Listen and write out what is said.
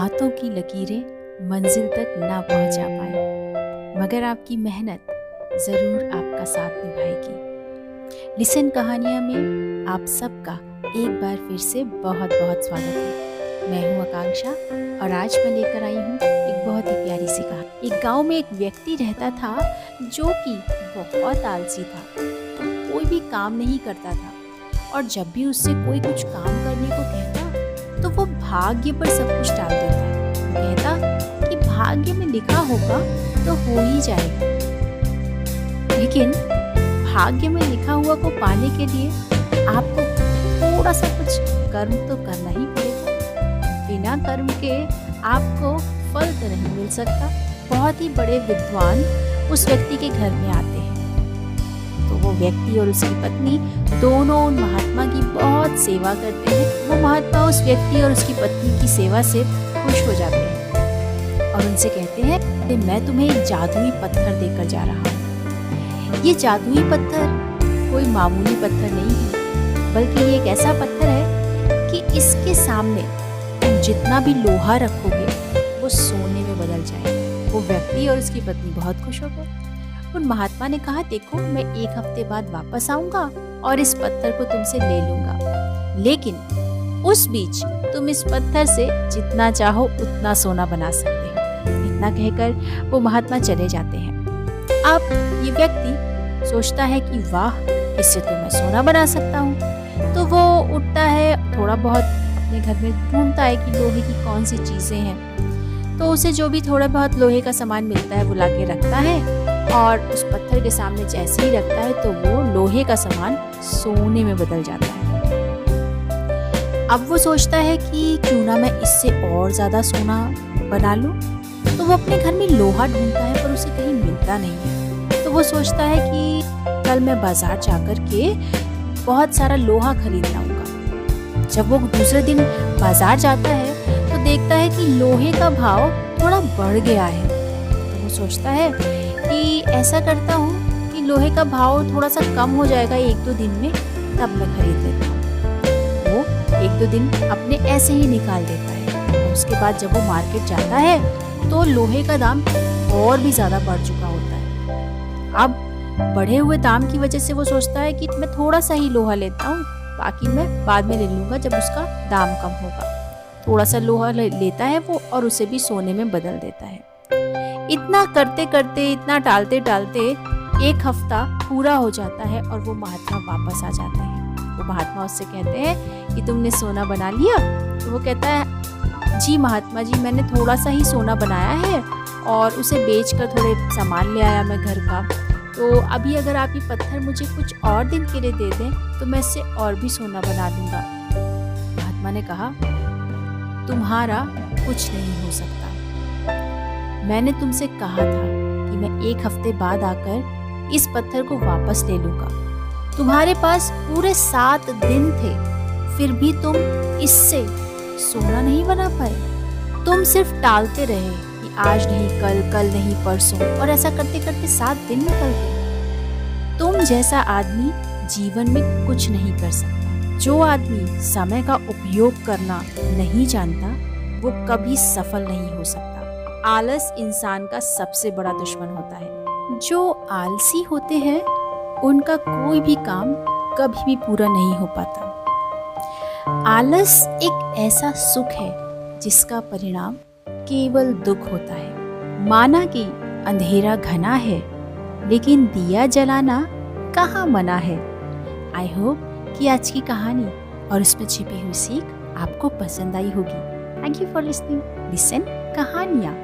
हाथों की लकीरें मंजिल तक ना पहुंचा पाए, मगर आपकी मेहनत ज़रूर आपका साथ निभाएगी। लिसन कहानियाँ में आप सबका एक बार फिर से बहुत बहुत स्वागत है। मैं हूँ आकांक्षा और आज मैं लेकर आई हूँ एक बहुत ही प्यारी सी कहानी। एक गांव में एक व्यक्ति रहता था जो कि बहुत आलसी था, कोई भी काम नहीं करता था और जब भी उससे कोई कुछ काम करने को कहता तो वो भाग्य पर सब कुछ डाल देता है। वो कहता कि भाग्य में लिखा होगा तो हो ही जाएगा, लेकिन भाग्य में लिखा हुआ को पाने के लिए आपको थोड़ा सा कुछ कर्म तो करना ही पड़ेगा। बिना कर्म के आपको फल तो नहीं मिल सकता। बहुत ही बड़े विद्वान उस व्यक्ति के घर में आते हैं, तो वो व्यक्ति और उसकी पत्नी दोनों उन महात्मा की बहुत सेवा करते हैं। वो महात्मा उस व्यक्ति और उसकी पत्नी की सेवा से खुश हो जाते हैं और उनसे कहते हैं कि मैं तुम्हें एक जादुई पत्थर देकर जा रहा हूँ। ये जादुई पत्थर कोई मामूली पत्थर नहीं है, बल्कि ये एक ऐसा पत्थर है कि इसके सामने तुम जितना भी लोहा रखोगे वो सोने में बदल जाएगा। वो व्यक्ति और उसकी पत्नी बहुत खुश हो गए। उन महात्मा ने कहा, देखो मैं एक हफ्ते बाद वापस आऊंगा और इस पत्थर को तुमसे ले लूंगा, लेकिन उस बीच तुम इस पत्थर से जितना चाहो उतना सोना बना सकते हो। इतना कहकर वो महात्मा चले जाते हैं। अब ये व्यक्ति सोचता है कि वाह, इससे तो मैं सोना बना सकता हूँ। तो वो उठता है, थोड़ा बहुत अपने घर में ढूंढता है कि लोहे की कौन सी चीजें हैं। तो उसे जो भी थोड़ा बहुत लोहे का सामान मिलता है वो लाके रखता है और उस पत्थर के सामने जैसे ही रखता है तो वो लोहे का सामान सोने में बदल जाता है। अब वो सोचता है कि क्यों ना मैं इससे और ज्यादा सोना बना लूं। तो वो अपने घर में लोहा ढूंढता है पर उसे कहीं मिलता नहीं है। तो वो सोचता है कि कल मैं बाजार जाकर के बहुत सारा लोहा खरीद लाऊंगा। जब वो दूसरे दिन बाजार जाता है तो देखता है कि लोहे का भाव थोड़ा बढ़ गया है। तो वो सोचता है कि ऐसा करता हूँ कि लोहे का भाव थोड़ा सा कम हो जाएगा एक दो दिन में, तब मैं खरीद लेता हूँ। वो एक दो दिन अपने ऐसे ही निकाल देता है। और उसके बाद जब वो मार्केट जाता है तो लोहे का दाम और भी ज्यादा बढ़ चुका होता है। अब बढ़े हुए दाम की वजह से वो सोचता है कि मैं थोड़ा सा ही लोहा लेता हूँ, बाकी मैं बाद में ले लूंगा जब उसका दाम कम होगा। थोड़ा सा लोहा लेता है वो और उसे भी सोने में बदल देता है। इतना करते करते, इतना टालते टालते एक हफ्ता पूरा हो जाता है और वो महात्मा वापस आ जाते हैं। वो महात्मा उससे कहते हैं कि तुमने सोना बना लिया? तो वो कहता है, जी महात्मा जी, मैंने थोड़ा सा ही सोना बनाया है और उसे बेचकर थोड़े सामान ले आया मैं घर का। तो अभी अगर आप ये पत्थर मुझे कुछ और दिन के लिए दे दें तो मैं इससे और भी सोना बना लूंगा। महात्मा ने कहा, तुम्हारा कुछ नहीं हो सकता। मैंने तुमसे कहा था कि मैं एक हफ्ते बाद आकर इस पत्थर को वापस ले लूंगा। तुम्हारे पास पूरे 7 दिन थे, फिर भी तुम इससे सोना नहीं बना पाए। तुम सिर्फ टालते रहे कि आज नहीं कल, कल नहीं परसों, और ऐसा करते करते 7 दिन निकल गए। तुम जैसा आदमी जीवन में कुछ नहीं कर सकता। जो आदमी समय का उपयोग करना नहीं जानता वो कभी सफल नहीं हो सकता। आलस इंसान का सबसे बड़ा दुश्मन होता है। जो आलसी होते हैं उनका कोई भी काम कभी भी पूरा नहीं हो पाता। आलस एक ऐसा सुख है जिसका परिणाम केवल दुख होता है। माना कि अंधेरा घना है लेकिन दिया जलाना कहाँ मना है। आई होप कि आज की कहानी और उसमें छिपी हुई सीख आपको पसंद आई होगी। Thank you for listening listen कहानियाँ।